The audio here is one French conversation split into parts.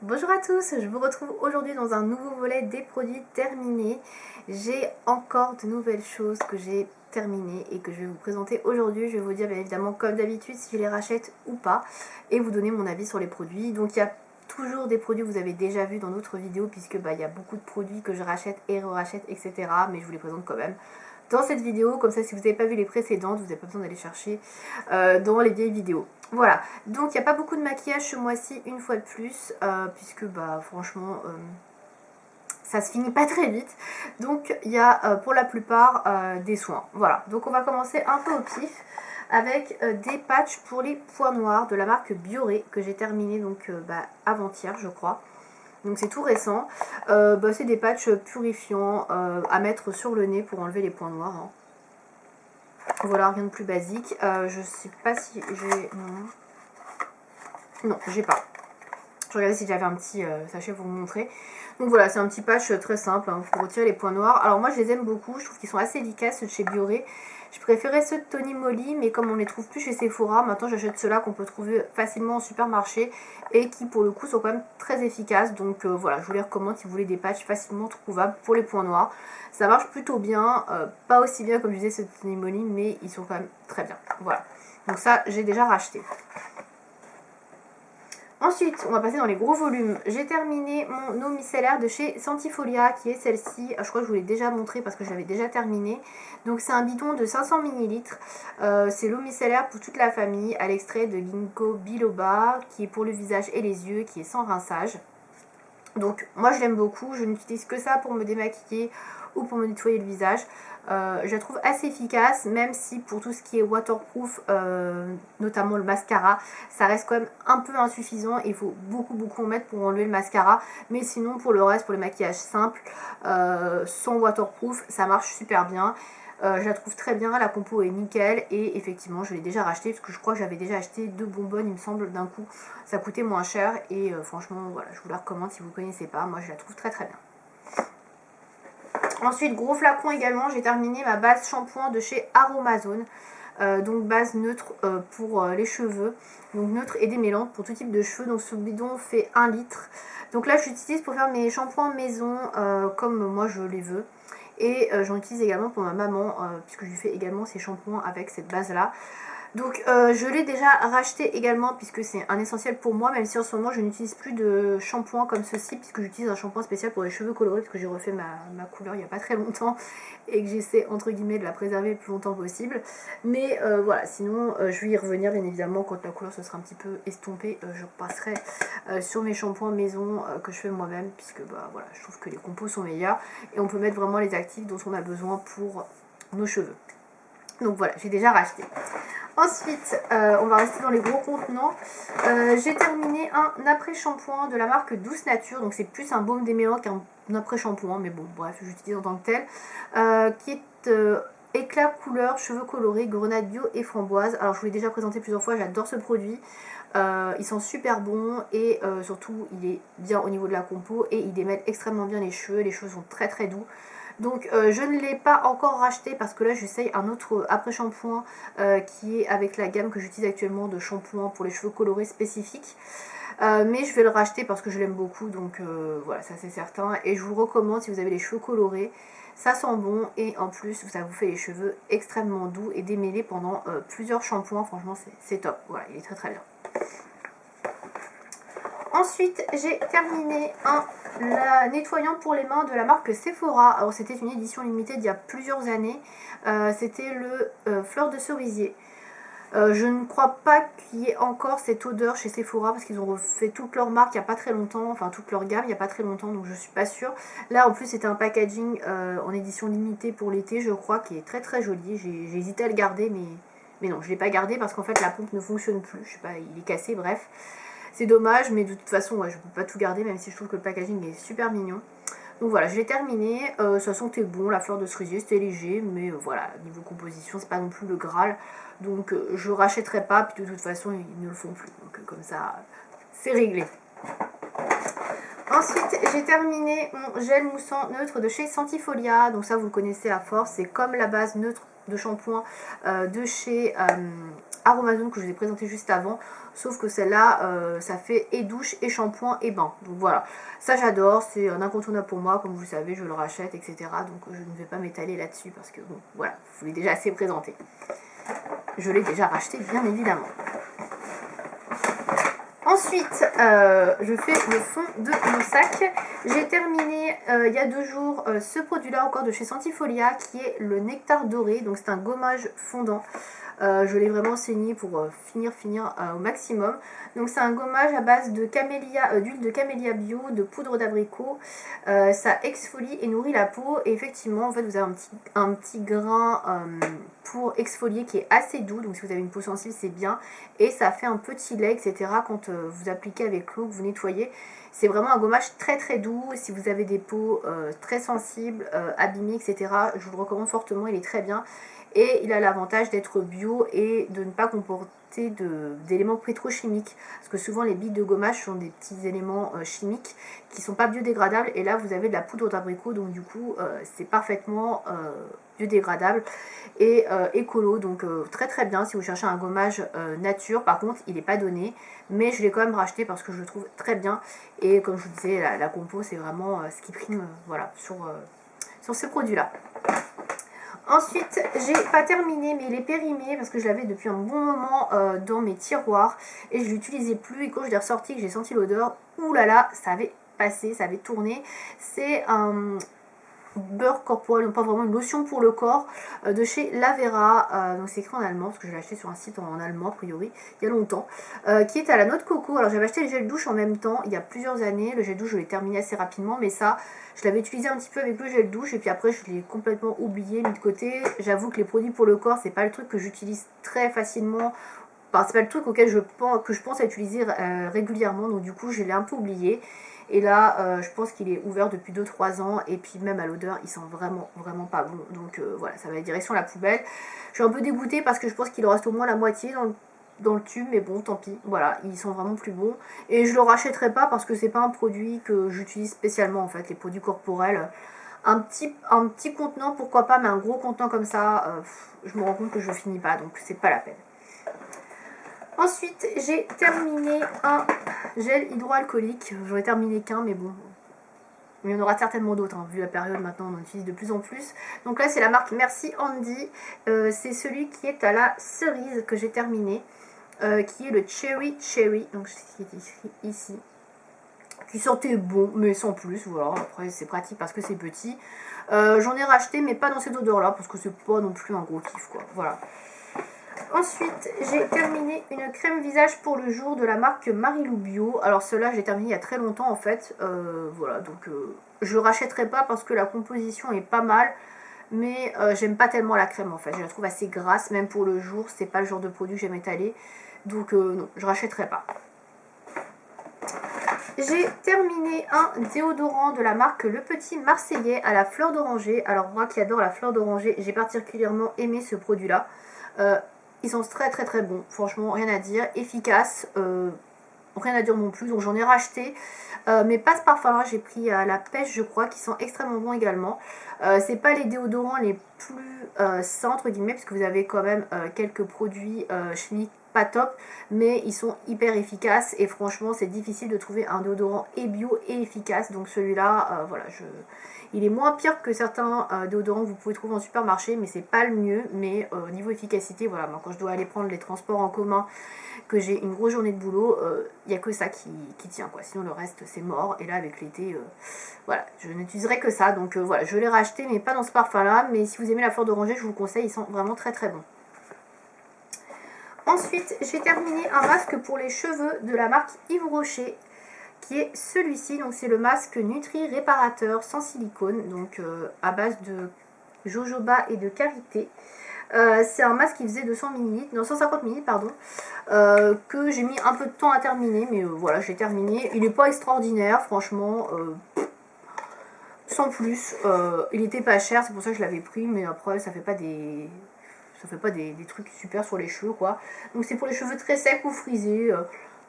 Bonjour à tous, je vous retrouve aujourd'hui dans un nouveau volet des produits terminés. J'ai encore de nouvelles choses que j'ai terminées et que je vais vous présenter aujourd'hui. Je vais vous dire bien évidemment comme d'habitude si je les rachète ou pas et vous donner mon avis sur les produits. Donc il y a toujours des produits que vous avez déjà vus dans d'autres vidéos puisque il y a beaucoup de produits que je rachète et re-rachète etc. Mais je vous les présente quand même dans cette vidéo, comme ça si vous n'avez pas vu les précédentes, vous n'avez pas besoin d'aller chercher dans les vieilles vidéos. Voilà, donc il n'y a pas beaucoup de maquillage ce mois-ci, une fois de plus, puisque franchement, ça se finit pas très vite. Donc il y a pour la plupart des soins. Voilà, donc on va commencer un peu au pif avec des patchs pour les points noirs de la marque Bioré que j'ai terminé donc avant-hier je crois. Donc c'est tout récent. C'est des patchs purifiants à mettre sur le nez pour enlever les points noirs. Hein. Voilà, rien de plus basique. Je sais pas si j'ai... Non, j'ai pas. Je regardais si j'avais un petit sachet pour vous montrer. Donc voilà, c'est un petit patch très simple hein, pour retirer les points noirs. Alors moi je les aime beaucoup, je trouve qu'ils sont assez efficaces ceux de chez Bioré. Je préférais ceux de Tony Moly, mais comme on ne les trouve plus chez Sephora, maintenant j'achète ceux-là qu'on peut trouver facilement en supermarché et qui pour le coup sont quand même très efficaces. Donc voilà, je vous les recommande si vous voulez des patchs facilement trouvables pour les points noirs. Ça marche plutôt bien, pas aussi bien comme je disais ceux de Tony Moly, mais ils sont quand même très bien. Voilà, donc ça j'ai déjà racheté. Ensuite, on va passer dans les gros volumes. J'ai terminé mon eau micellaire de chez Santifolia, qui est celle-ci. Je crois que je vous l'ai déjà montré parce que je l'avais déjà terminé. Donc c'est un bidon de 500 ml. C'est l'eau micellaire pour toute la famille, à l'extrait de ginkgo biloba, qui est pour le visage et les yeux, qui est sans rinçage. Donc moi je l'aime beaucoup, je n'utilise que ça pour me démaquiller ou pour me nettoyer le visage. Je la trouve assez efficace, même si pour tout ce qui est waterproof, notamment le mascara, ça reste quand même un peu insuffisant. Il faut beaucoup en mettre pour enlever le mascara. Mais sinon pour le reste, pour les maquillages simples, sans waterproof, ça marche super bien. Je la trouve très bien, la compo est nickel et effectivement je l'ai déjà racheté parce que je crois que j'avais déjà acheté 2 bonbonnes il me semble d'un coup, ça coûtait moins cher et franchement voilà, je vous la recommande si vous ne connaissez pas, moi je la trouve très bien. Ensuite gros flacon également, j'ai terminé ma base shampoing de chez Aromazone, donc base neutre pour les cheveux, donc neutre et démêlante pour tout type de cheveux, donc ce bidon fait 1 litre, donc là je l'utilise pour faire mes shampoings maison comme moi je les veux. Et j'en utilise également pour ma maman, puisque je lui fais également ses shampoings avec cette base là. Donc je l'ai déjà racheté également puisque c'est un essentiel pour moi, même si en ce moment je n'utilise plus de shampoing comme ceci, puisque j'utilise un shampoing spécial pour les cheveux colorés, parce que j'ai refait ma couleur il n'y a pas très longtemps et que j'essaie entre guillemets de la préserver le plus longtemps possible. Mais voilà, sinon je vais y revenir bien évidemment quand la couleur se sera un petit peu estompée, je repasserai sur mes shampoings maison que je fais moi-même, puisque voilà, je trouve que les compos sont meilleurs et on peut mettre vraiment les actifs dont on a besoin pour nos cheveux. Donc voilà, j'ai déjà racheté. Ensuite, on va rester dans les gros contenants. J'ai terminé un après-shampoing de la marque Douce Nature. Donc c'est plus un baume démêlant qu'un après-shampoing. Mais bon, bref, j'utilise en tant que tel. Qui est éclair couleur, cheveux colorés, grenade bio et framboise. Alors je vous l'ai déjà présenté plusieurs fois, j'adore ce produit. Ils sont super bons et surtout il est bien au niveau de la compo. Et il démêle extrêmement bien les cheveux sont très doux. Donc je ne l'ai pas encore racheté parce que là j'essaye un autre après-shampoing qui est avec la gamme que j'utilise actuellement de shampoing pour les cheveux colorés spécifiques. Mais je vais le racheter parce que je l'aime beaucoup, donc voilà, ça c'est certain. Et je vous le recommande si vous avez les cheveux colorés, ça sent bon et en plus ça vous fait les cheveux extrêmement doux et démêlés pendant plusieurs shampoings. Franchement c'est top, voilà, il est très bien. Ensuite, j'ai terminé un nettoyant pour les mains de la marque Sephora. Alors, c'était une édition limitée d'il y a plusieurs années. C'était le fleur de cerisier. Je ne crois pas qu'il y ait encore cette odeur chez Sephora parce qu'ils ont refait toute leur marque il n'y a pas très longtemps, enfin toute leur gamme il n'y a pas très longtemps, donc je suis pas sûre. Là en plus c'était un packaging en édition limitée pour l'été, je crois, qui est très joli. J'ai hésité à le garder mais non, je ne l'ai pas gardé parce qu'en fait la pompe ne fonctionne plus, je sais pas, il est cassé, bref. C'est dommage, mais de toute façon, ouais, je ne peux pas tout garder, même si je trouve que le packaging est super mignon. Donc voilà, je l'ai terminé. Ça sentait bon, la fleur de cerisier, c'était léger, mais voilà, niveau composition, c'est pas non plus le Graal. Donc je rachèterai pas, puis de toute façon, ils ne le font plus. Donc comme ça, c'est réglé. Ensuite, j'ai terminé mon gel moussant neutre de chez Santifolia. Donc ça, vous le connaissez à force, c'est comme la base neutre de shampoing de chez Aromazone que je vous ai présenté juste avant, sauf que celle-là ça fait et douche et shampoing et bain, donc voilà, ça j'adore, c'est un incontournable pour moi, comme vous le savez je le rachète etc, donc je ne vais pas m'étaler là-dessus parce que bon voilà, je vous l'ai déjà assez présenté, je l'ai déjà racheté bien évidemment. Ensuite, je fais le fond de mon sac. J'ai terminé il y a 2 jours ce produit-là encore de chez Sentifolia qui est le nectar doré. Donc c'est un gommage fondant. Je l'ai vraiment saigné pour finir au maximum. Donc c'est un gommage à base de camélia, d'huile de camélia bio, de poudre d'abricot. Ça exfolie et nourrit la peau. Et effectivement, en fait, vous avez un petit grain pour exfolier qui est assez doux. Donc si vous avez une peau sensible, c'est bien. Et ça fait un petit lait, etc. quand vous appliquez avec l'eau, que vous nettoyez. C'est vraiment un gommage très très doux. Si vous avez des peaux très sensibles, abîmées, etc., je vous le recommande fortement, il est très bien. Et il a l'avantage d'être bio et de ne pas comporter d'éléments pétrochimiques. Parce que souvent les billes de gommage sont des petits éléments chimiques qui ne sont pas biodégradables. Et là vous avez de la poudre d'abricot, donc du coup c'est parfaitement biodégradable et écolo. Donc très très bien si vous cherchez un gommage nature. Par contre il n'est pas donné, mais je l'ai quand même racheté parce que je le trouve très bien. Et comme je vous disais, la compo c'est vraiment ce qui prime voilà, sur ce produit là. Ensuite, j'ai pas terminé, mais il est périmé parce que je l'avais depuis un bon moment dans mes tiroirs et je l'utilisais plus. Et quand je l'ai ressorti, que j'ai senti l'odeur, oulala, ça avait passé, ça avait tourné. C'est un beurre corporel, non pas vraiment une lotion pour le corps de chez Lavera, donc c'est écrit en allemand parce que je l'ai acheté sur un site en allemand a priori il y a longtemps, qui est à la noix de coco. Alors j'avais acheté le gel douche en même temps il y a plusieurs années, le gel douche je l'ai terminé assez rapidement, mais ça je l'avais utilisé un petit peu avec le gel douche et puis après je l'ai complètement oublié, mis de côté. J'avoue que les produits pour le corps c'est pas le truc que j'utilise très facilement. Enfin, c'est pas le truc auquel je pense à utiliser régulièrement, donc du coup je l'ai un peu oublié. Et là, je pense qu'il est ouvert depuis 2-3 ans. Et puis même à l'odeur, il sent vraiment, vraiment pas bon. Donc voilà, ça va être direction la poubelle. Je suis un peu dégoûtée parce que je pense qu'il en reste au moins la moitié dans le tube. Mais bon, tant pis. Voilà, ils sont vraiment plus bons. Et je le rachèterai pas parce que c'est pas un produit que j'utilise spécialement en fait. Les produits corporels. Un petit contenant, pourquoi pas. Mais un gros contenant comme ça, je me rends compte que je finis pas. Donc c'est pas la peine. Ensuite, j'ai terminé un gel hydroalcoolique. J'en ai terminé qu'un, mais bon, il y en aura certainement d'autres, hein, vu la période maintenant, on en utilise de plus en plus. Donc là, c'est la marque Merci Andy. C'est celui qui est à la cerise que j'ai terminé, qui est le Cherry. Donc, c'est écrit ici. Qui sentait bon, mais sans plus. Voilà, après, c'est pratique parce que c'est petit. J'en ai racheté, mais pas dans cette odeur-là, parce que c'est pas non plus un gros kiff, quoi. Voilà. Ensuite, j'ai terminé une crème visage pour le jour de la marque Marilou Bio. Alors celle-là, j'ai terminé il y a très longtemps en fait. Voilà, donc je ne rachèterai pas parce que la composition est pas mal. Mais j'aime pas tellement la crème en fait. Je la trouve assez grasse, même pour le jour. C'est pas le genre de produit que j'aime étaler. Donc non, je rachèterai pas. J'ai terminé un déodorant de la marque Le Petit Marseillais à la fleur d'oranger. Alors moi qui adore la fleur d'oranger, j'ai particulièrement aimé ce produit-là. Ils sont très très très bons, franchement rien à dire, efficaces, rien à dire non plus, donc j'en ai racheté, mais pas ce parfum là, j'ai pris à la pêche je crois, qui sont extrêmement bons également. C'est pas les déodorants les plus sains entre guillemets, parce que vous avez quand même quelques produits chimiques pas top, mais ils sont hyper efficaces et franchement c'est difficile de trouver un déodorant et bio et efficace, donc celui-là, voilà, il est moins pire que certains déodorants que vous pouvez trouver en supermarché, mais c'est pas le mieux. Mais au niveau efficacité, voilà, moi quand je dois aller prendre les transports en commun, que j'ai une grosse journée de boulot, il n'y a que ça qui tient, quoi. Sinon le reste c'est mort. Et là avec l'été, voilà, je n'utiliserai que ça. Donc voilà, je l'ai racheté, mais pas dans ce parfum-là. Mais si vous aimez la fleur d'oranger, je vous le conseille, ils sont vraiment très très bons. Ensuite, j'ai terminé un masque pour les cheveux de la marque Yves Rocher, qui est celui-ci. Donc c'est le masque Nutri Réparateur sans silicone, donc à base de jojoba et de karité. C'est un masque qui faisait 200 ml, non 150 ml pardon, que j'ai mis un peu de temps à terminer, mais voilà, j'ai terminé. Il n'est pas extraordinaire, franchement, sans plus. Il était pas cher, c'est pour ça que je l'avais pris, mais après ça fait pas des trucs super sur les cheveux, quoi. Donc c'est pour les cheveux très secs ou frisés.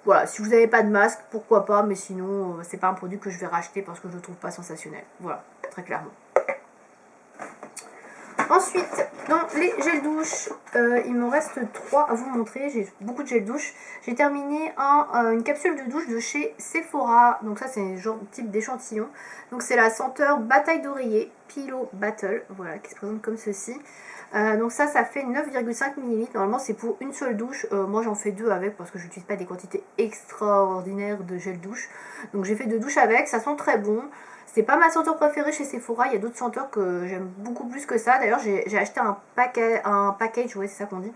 Voilà, si vous n'avez pas de masque, pourquoi pas, mais sinon, c'est pas un produit que je vais racheter parce que je le trouve pas sensationnel. Voilà, très clairement. Ensuite, dans les gels douche, il me reste 3 à vous montrer. J'ai beaucoup de gels douche. J'ai terminé une capsule de douche de chez Sephora. Donc ça, c'est un genre type d'échantillon. Donc c'est la senteur Bataille d'oreiller Pillow Battle. Voilà, qui se présente comme ceci. Donc ça fait 9,5 ml. Normalement, c'est pour une seule douche. Moi, j'en fais 2 avec parce que je n'utilise pas des quantités extraordinaires de gel douche. Donc j'ai fait 2 douches avec. Ça sent très bon. C'est pas ma senteur préférée chez Sephora, il y a d'autres senteurs que j'aime beaucoup plus que ça. D'ailleurs, j'ai acheté un package, ouais, c'est ça qu'on dit,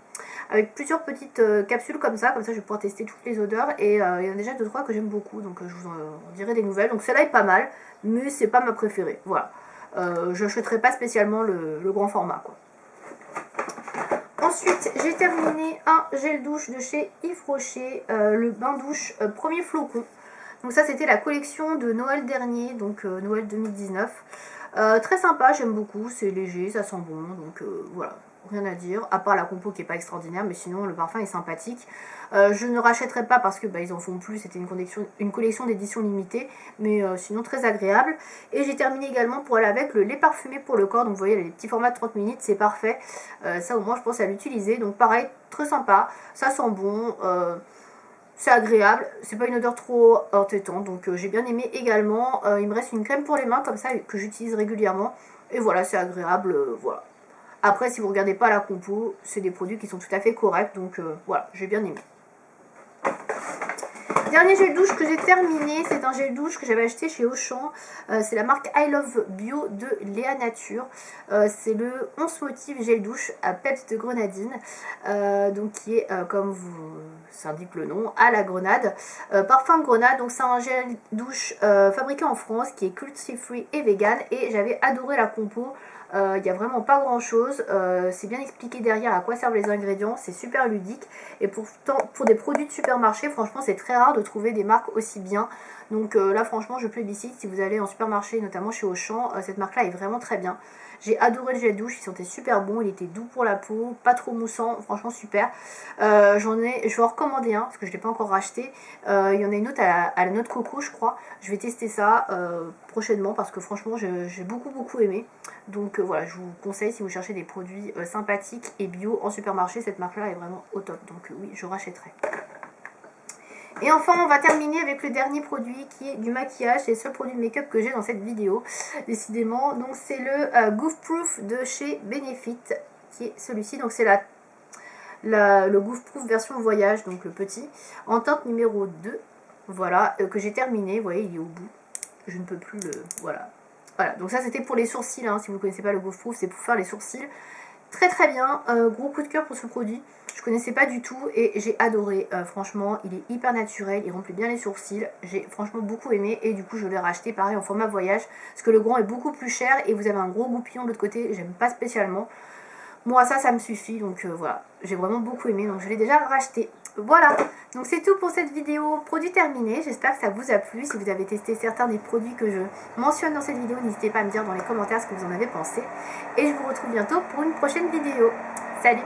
avec plusieurs petites capsules comme ça je vais pouvoir tester toutes les odeurs. Et il y en a déjà 2-3 que j'aime beaucoup, donc je vous en dirai des nouvelles. Donc celle-là est pas mal, mais c'est pas ma préférée, voilà. Je n'achèterai pas spécialement le grand format, quoi. Ensuite, j'ai terminé un gel douche de chez Yves Rocher, le bain douche premier flocon. Donc ça, c'était la collection de Noël dernier, donc Noël 2019. Très sympa, j'aime beaucoup, c'est léger, ça sent bon, donc voilà, rien à dire. À part la compo qui n'est pas extraordinaire, mais sinon le parfum est sympathique. Je ne rachèterai pas parce que ils en font plus, c'était une collection d'édition limitée, mais sinon très agréable. Et j'ai terminé également pour aller avec le lait parfumé pour le corps, donc vous voyez les petits formats de 30 minutes, c'est parfait. Ça au moins je pense à l'utiliser, donc pareil, très sympa, ça sent bon. C'est agréable, c'est pas une odeur trop entêtante, donc j'ai bien aimé également. Il me reste une crème pour les mains comme ça que j'utilise régulièrement. Et voilà, c'est agréable, voilà. Après, si vous regardez pas la compo, c'est des produits qui sont tout à fait corrects, donc voilà, j'ai bien aimé. Dernier gel douche que j'ai terminé, c'est un gel douche que j'avais acheté chez Auchan. C'est la marque I Love Bio de Léa Nature. C'est le 11 motif gel douche à peps de grenadine. Donc qui est, comme vous s'indique le nom, à la grenade. Parfum de grenade, donc c'est un gel douche fabriqué en France qui est cruelty free et vegan. Et j'avais adoré la compo. Il n'y a vraiment pas grand chose, c'est bien expliqué derrière à quoi servent les ingrédients, c'est super ludique. Et pourtant pour des produits de supermarché, franchement c'est très rare de trouver des marques aussi bien. Donc là franchement je plébiscite, si vous allez en supermarché, notamment chez Auchan, cette marque là est vraiment très bien. J'ai adoré le gel douche, il sentait super bon, il était doux pour la peau, pas trop moussant, franchement super. Je vais en recommander un parce que je ne l'ai pas encore racheté. Il y en a une autre à la noix de coco je crois. Je vais tester ça prochainement parce que franchement j'ai beaucoup aimé. Donc voilà, je vous conseille si vous cherchez des produits sympathiques et bio en supermarché, cette marque là est vraiment au top. Donc oui, je rachèterai. Et enfin, on va terminer avec le dernier produit qui est du maquillage. C'est le seul produit de make-up que j'ai dans cette vidéo, décidément. Donc c'est le Goof Proof de chez Benefit, qui est celui-ci. Donc c'est le Goof Proof version voyage, donc le petit, en teinte numéro 2. Voilà, que j'ai terminé. Vous voyez, il est au bout. Je ne peux plus le... Voilà. Voilà, donc ça c'était pour les sourcils, hein. Si vous ne connaissez pas le Goof Proof, c'est pour faire les sourcils. Très bien, gros coup de cœur pour ce produit. Je connaissais pas du tout et j'ai adoré. Franchement, il est hyper naturel, il remplit bien les sourcils. J'ai franchement beaucoup aimé et du coup je l'ai racheté pareil en format voyage. Parce que le grand est beaucoup plus cher et vous avez un gros goupillon de l'autre côté, j'aime pas spécialement. Moi ça me suffit, donc voilà. J'ai vraiment beaucoup aimé, donc je l'ai déjà racheté. Voilà, donc c'est tout pour cette vidéo produit terminé. J'espère que ça vous a plu. Si vous avez testé certains des produits que je mentionne dans cette vidéo, n'hésitez pas à me dire dans les commentaires ce que vous en avez pensé. Et je vous retrouve bientôt pour une prochaine vidéo. Salut!